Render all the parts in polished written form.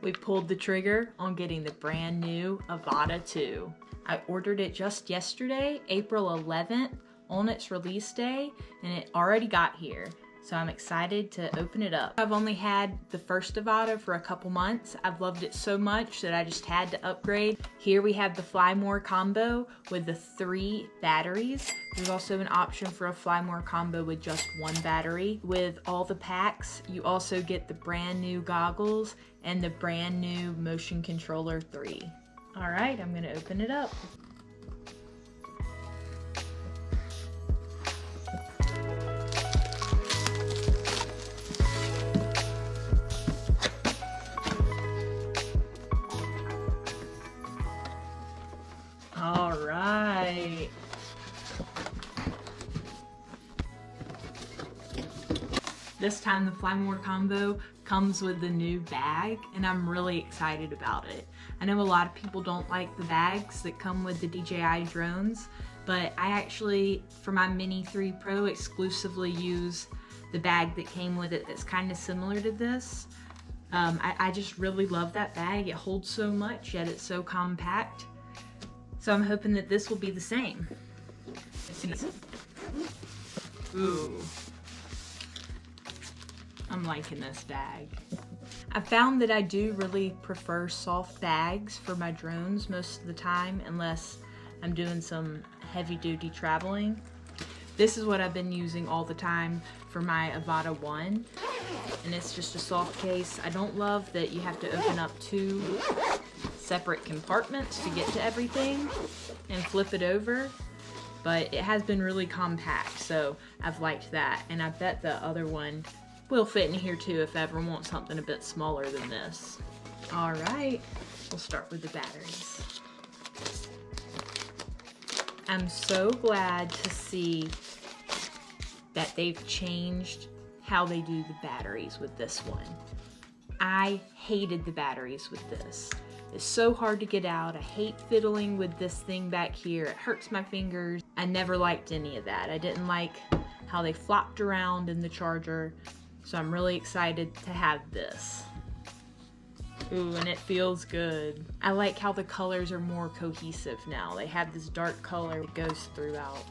We pulled the trigger on getting the brand new Avata 2. I ordered it just yesterday, April 11th, on its release day, and it already got here. So I'm excited to open it up. I've only had the first Avata for a couple months. I've loved it so much that I just had to upgrade. Here we have the Fly More combo with the 3 batteries. There's also an option for a Fly More combo with just 1 battery. With all the packs, you also get the brand new goggles and the brand new motion controller 3. All right, I'm gonna open it up. All right. This time the Fly More combo comes with the new bag, and I'm really excited about it. I know a lot of people don't like the bags that come with the DJI drones, but I actually, for my Mini 3 Pro, exclusively use the bag that came with it that's kind of similar to this. I just really love that bag. It holds so much, yet it's so compact. So I'm hoping that this will be the same. Ooh. I'm liking this bag. I found that I do really prefer soft bags for my drones most of the time, unless I'm doing some heavy duty traveling. This is what I've been using all the time for my Avata 1, and it's just a soft case. I don't love that you have to open up 2 separate compartments to get to everything and flip it over, but it has been really compact, so I've liked that, and I bet the other one will fit in here too if I ever want something a bit smaller than this. All right, we'll start with the batteries. I'm so glad to see that they've changed how they do the batteries with this one. I hated the batteries with this. It's so hard to get out. I hate fiddling with this thing back here. It hurts my fingers. I never liked any of that. I didn't like how they flopped around in the charger. So I'm really excited to have this. Ooh, and it feels good. I like how the colors are more cohesive now. They have this dark color that goes throughout.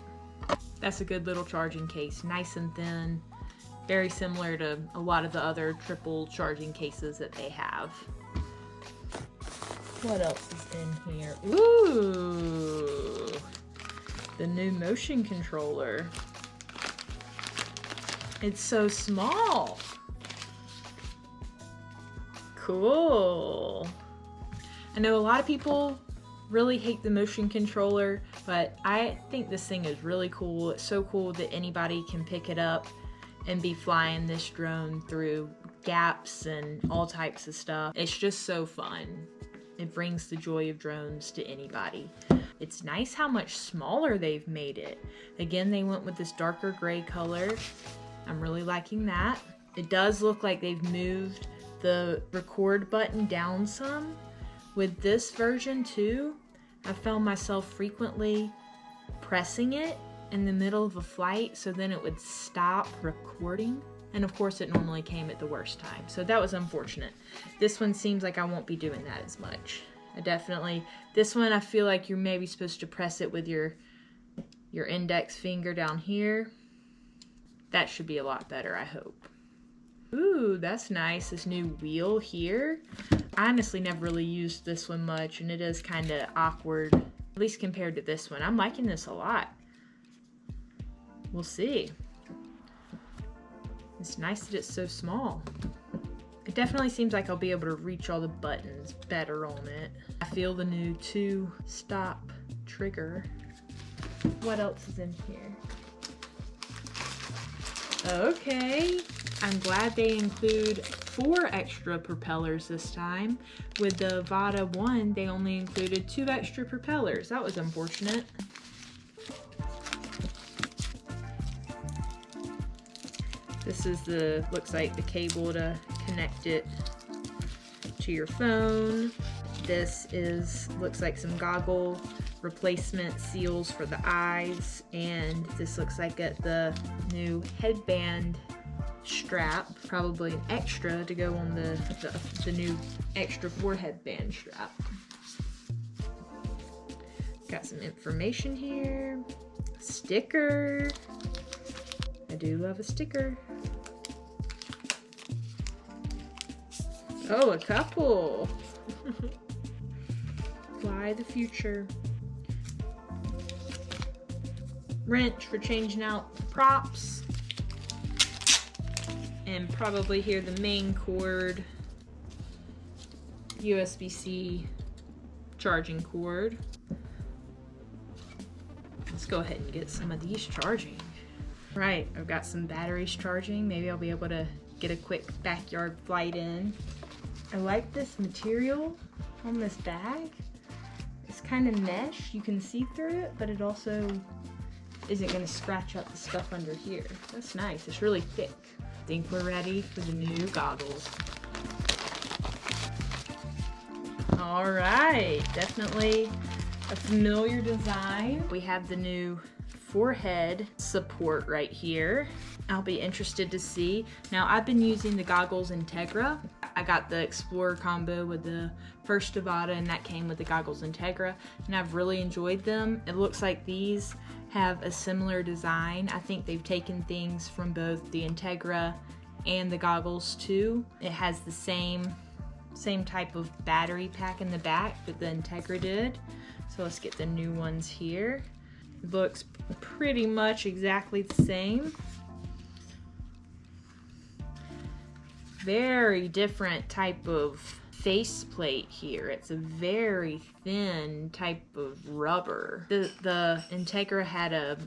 That's a good little charging case, nice and thin. Very similar to a lot of the other triple charging cases that they have. What else is in here? Ooh, the new motion controller. It's so small. Cool. I know a lot of people really hate the motion controller, but I think this thing is really cool. It's so cool that anybody can pick it up and be flying this drone through gaps and all types of stuff. It's just so fun. It brings the joy of drones to anybody. It's nice how much smaller they've made it. Again, they went with this darker gray color. I'm really liking that. It does look like they've moved the record button down some. With this version too, I found myself frequently pressing it in the middle of a flight so then it would stop recording. And of course it normally came at the worst time. So that was unfortunate. This one seems like I won't be doing that as much. This one I feel like you're maybe supposed to press it with your index finger down here. That should be a lot better, I hope. Ooh, that's nice, this new wheel here. I honestly never really used this one much, and it is kind of awkward, at least compared to this one. I'm liking this a lot. We'll see. It's nice that it's so small. It definitely seems like I'll be able to reach all the buttons better on it. I feel the new 2-stop trigger. What else is in here? Okay, I'm glad they include 4 extra propellers this time. With the Avata 1, they only included 2 extra propellers. That was unfortunate. This is looks like the cable to connect it to your phone. This looks like some goggle replacement seals for the eyes, and this looks like the new headband strap, probably an extra to go on the new extra forehead band strap. Got some information here. Sticker. I do love a sticker. Oh, a couple. Fly the future. Wrench for changing out props. And probably here the main cord. USB-C charging cord. Let's go ahead and get some of these charging. Right, I've got some batteries charging. Maybe I'll be able to get a quick backyard flight in. I like this material on this bag. It's kind of mesh, you can see through it, but it also isn't gonna scratch up the stuff under here. That's nice, it's really thick. I think we're ready for the new goggles. All right, definitely a familiar design. We have the new forehead support right here. I'll be interested to see. Now, I've been using the goggles Integra. I got the Explorer combo with the first Avata, and that came with the goggles Integra, and I've really enjoyed them. It looks like these have a similar design. I think they've taken things from both the Integra and the goggles too. It has the same type of battery pack in the back that the Integra did. So let's get the new ones here. It looks pretty much exactly the same. Very different type of faceplate here. It's a very thin type of rubber. The Integra had a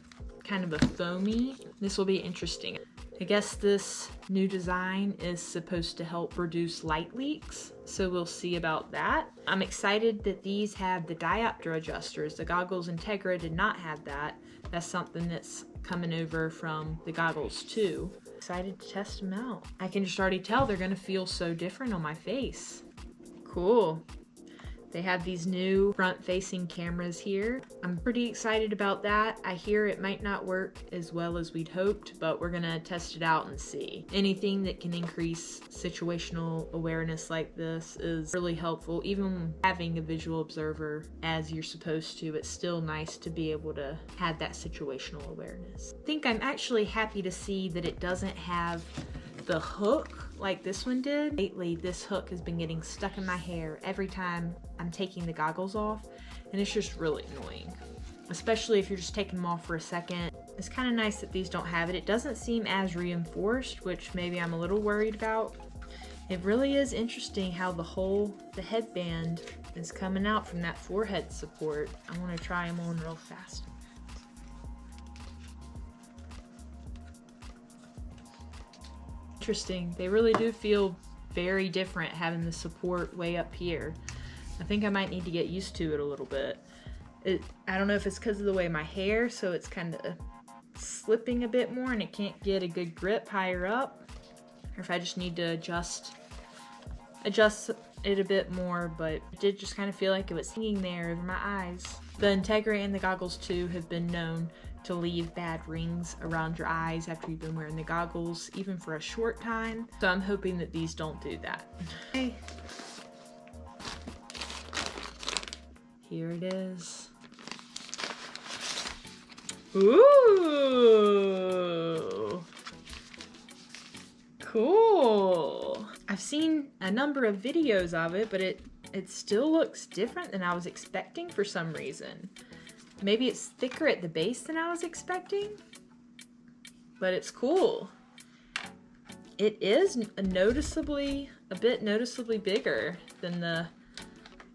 kind of a foamy. This will be interesting. I guess this new design is supposed to help reduce light leaks, so we'll see about that. I'm excited that these have the diopter adjusters. The goggles Integra did not have that. That's something that's coming over from the goggles too. Excited to test them out. I can just already tell they're gonna feel so different on my face. Cool. They have these new front-facing cameras here. I'm pretty excited about that. I hear it might not work as well as we'd hoped, but we're gonna test it out and see. Anything that can increase situational awareness like this is really helpful. Even having a visual observer as you're supposed to, it's still nice to be able to have that situational awareness. I think I'm actually happy to see that it doesn't have the hook like this one did. Lately, this hook has been getting stuck in my hair every time I'm taking the goggles off, and it's just really annoying, especially if you're just taking them off for a second. It's kind of nice that these don't have it. It doesn't seem as reinforced, which maybe I'm a little worried about. It really is interesting how the headband is coming out from that forehead support. I want to try them on real fast. Interesting. They really do feel very different having the support way up here. I think I might need to get used to it a little bit. I don't know if it's because of the way my hair, so it's kind of slipping a bit more and it can't get a good grip higher up, or if I just need to adjust it a bit more, but it did just kind of feel like it was hanging there over my eyes. The Integra and the goggles too have been known to leave bad rings around your eyes after you've been wearing the goggles, even for a short time. So I'm hoping that these don't do that. Okay. Here it is. Ooh! Cool! I've seen a number of videos of it, but it still looks different than I was expecting for some reason. Maybe it's thicker at the base than I was expecting, but it's cool. It is a bit noticeably bigger than the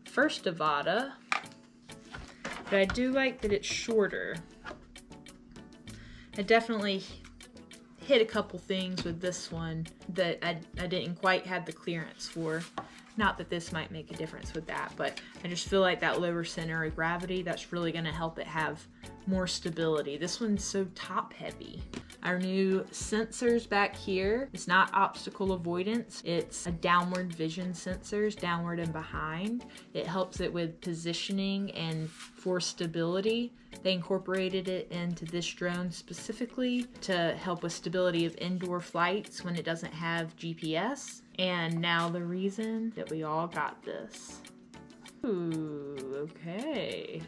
first Avata, but I do like that it's shorter. I definitely hit a couple things with this one that I didn't quite have the clearance for. Not that this might make a difference with that, but I just feel like that lower center of gravity, that's really gonna help it have more stability. This one's so top heavy. Our new sensors back here, it's not obstacle avoidance, it's a downward vision sensors, downward and behind. It helps it with positioning and for stability. They incorporated it into this drone specifically to help with stability of indoor flights when it doesn't have GPS. And now the reason that we all got this. Ooh, okay.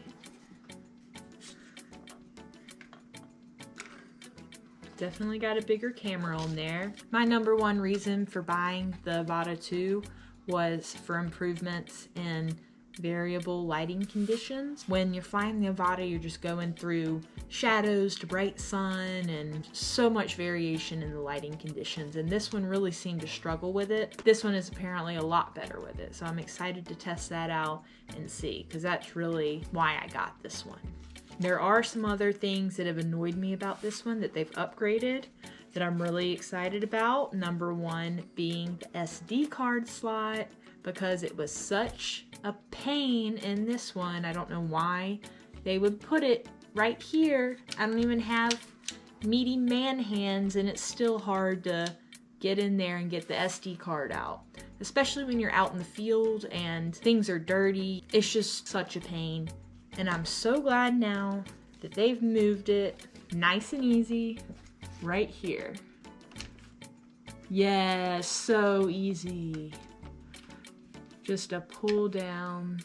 Definitely got a bigger camera on there. My number one reason for buying the Avata 2 was for improvements in variable lighting conditions. When you're flying the Avata, you're just going through shadows to bright sun and so much variation in the lighting conditions, and this one really seemed to struggle with it. This one is apparently a lot better with it, so I'm excited to test that out and see, because that's really why I got this one. There are some other things that have annoyed me about this one that they've upgraded that I'm really excited about. Number one being the SD card slot, because it was such a pain in this one. I don't know why they would put it right here. I don't even have meaty man hands and it's still hard to get in there and get the SD card out. Especially when you're out in the field and things are dirty. It's just such a pain. And I'm so glad now that they've moved it nice and easy right here. Yeah, so easy. Just a pull down.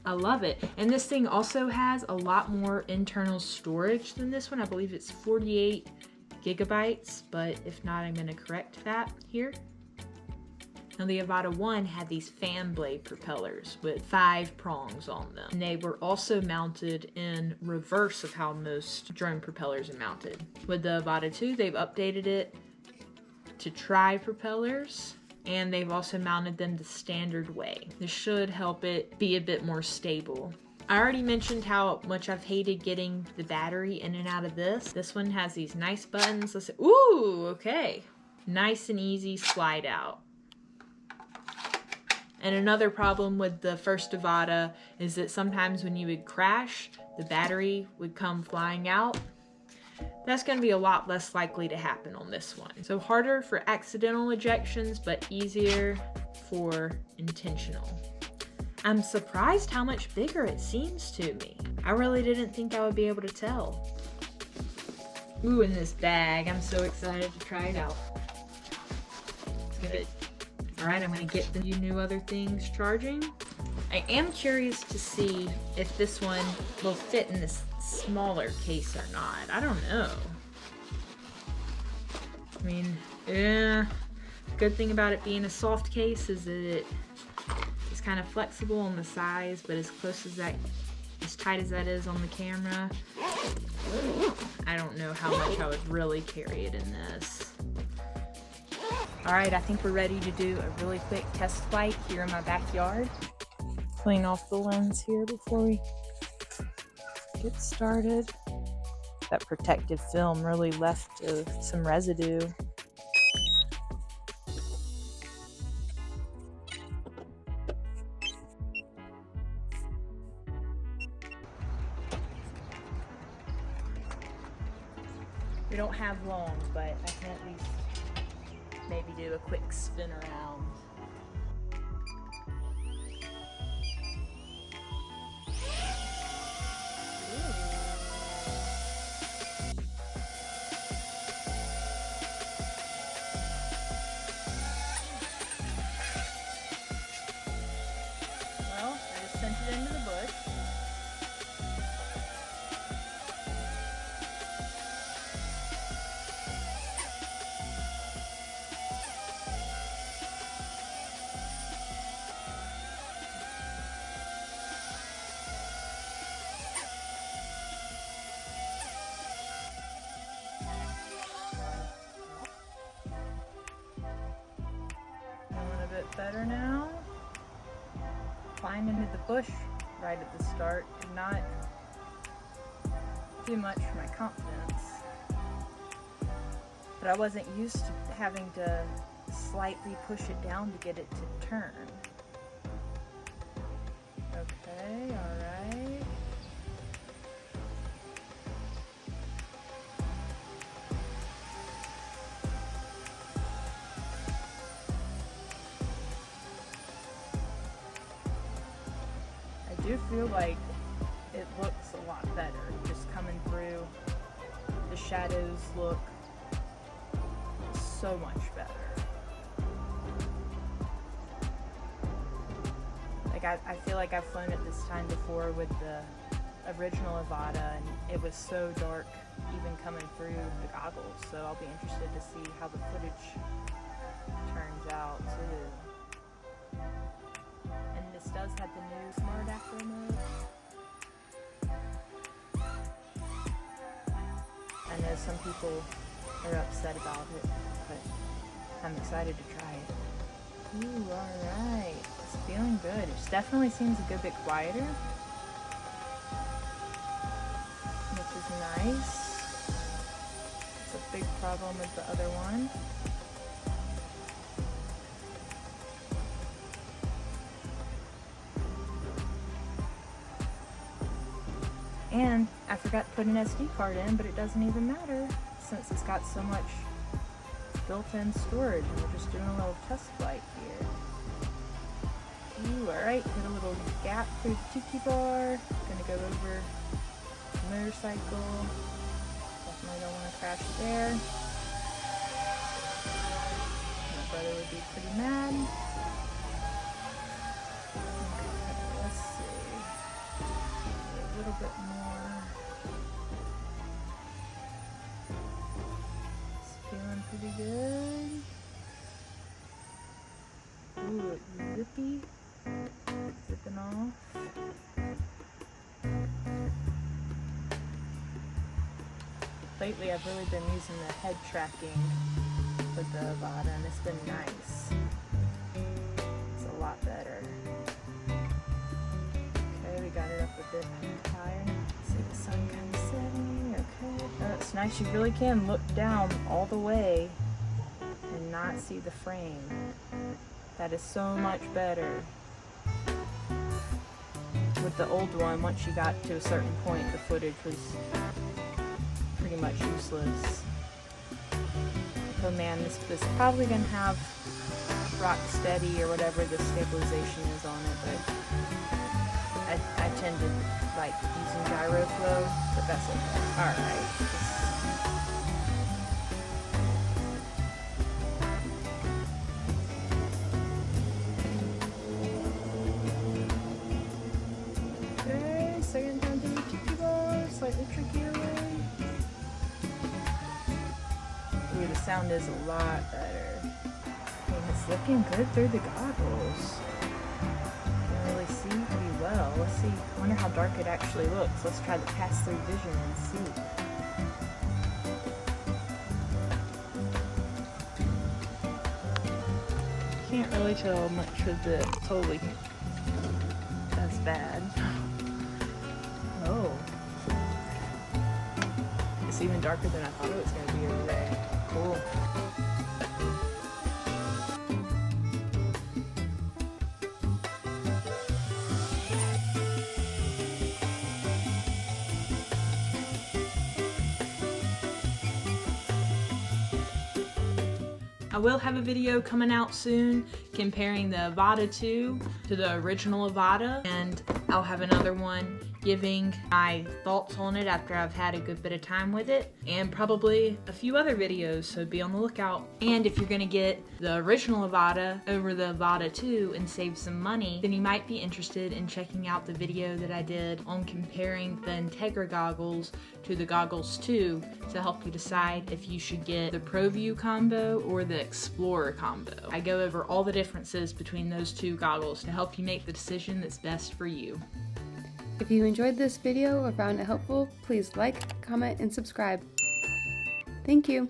I love it. And this thing also has a lot more internal storage than this one. I believe it's 48 gigabytes, but if not, I'm gonna correct that here. Now the Avata 1 had these fan blade propellers with 5 prongs on them. And they were also mounted in reverse of how most drone propellers are mounted. With the Avata 2, they've updated it to tri-propellers, and they've also mounted them the standard way. This should help it be a bit more stable. I already mentioned how much I've hated getting the battery in and out of this. This one has these nice buttons. Let's see. Ooh, okay. Nice and easy slide out. And another problem with the first Avata is that sometimes when you would crash, the battery would come flying out. That's going to be a lot less likely to happen on this one. So harder for accidental ejections, but easier for intentional. I'm surprised how much bigger it seems to me. I really didn't think I would be able to tell. Ooh, in this bag. I'm so excited to try it out. Good. Alright, I'm going to get the new other things charging. I am curious to see if this one will fit in this smaller case or not. I don't know. I mean, yeah. Good thing about it being a soft case is that it's kind of flexible on the size, but as close as that, as tight as that is on the camera, I don't know how much I would really carry it in this. Alright, I think we're ready to do a really quick test flight here in my backyard. Clean off the lens here before we get started. That protective film really left some residue. We don't have long, but I can at least maybe do a quick spin around. Well, I just sent it into the bush. Better now. Climb into the bush right at the start. Not too much for my confidence. But I wasn't used to having to slightly push it down to get it to turn. Okay, alright. do feel like it looks a lot better just coming through. The shadows look so much better. Like I feel like I've flown it this time before with the original Avata, and it was so dark even coming through the goggles, so I'll be interested to see how the footage turns out too. And this does have the new Smart Acro mode. I know some people are upset about it, but I'm excited to try it. Ooh, alright. It's feeling good. It definitely seems a good bit quieter, which is nice. It's a big problem with the other one. And I forgot to put an SD card in, but it doesn't even matter since it's got so much built-in storage. And we're just doing a little test flight here. Ooh, alright, hit a little gap through the tiki bar. Gonna go over the motorcycle. Definitely don't want to crash there. My brother would be pretty mad. Okay, let's see. A little bit more. It's feeling pretty good. Ooh, it's zippy. Zipping off. Lately I've really been using the head tracking with the Avata, and it's been nice. It's a lot better. Okay, we got it up a bit higher. See the sun kind of setting. Okay. Oh, it's nice. You really can look down all the way and not see the frame. That is so much better. With the old one, once you got to a certain point, the footage was pretty much useless. Oh man, this is probably gonna have rock steady or whatever the stabilization is on it, but I tend to like using gyro flow, but that's okay. Alright. Second time doing tiki bar, slightly trickier way. Ooh, the sound is a lot better. And it's looking good through the goggles. You can really see pretty well. Let's see. I wonder how dark it actually looks. Let's try the pass-through vision and see. Can't really tell much of the totally. That's bad. Oh. It's even darker than I thought it was going to be over there. Cool. I will have a video coming out soon comparing the Avata 2 to the original Avata, and I'll have another one giving my thoughts on it after I've had a good bit of time with it, and probably a few other videos, so be on the lookout. And if you're gonna get the original Avata over the Avata 2 and save some money, then you might be interested in checking out the video that I did on comparing the Integra goggles to the Goggles 2 to help you decide if you should get the ProView combo or the Explorer combo. I go over all the differences between those two goggles to help you make the decision that's best for you. If you enjoyed this video or found it helpful, please like, comment, and subscribe. Thank you.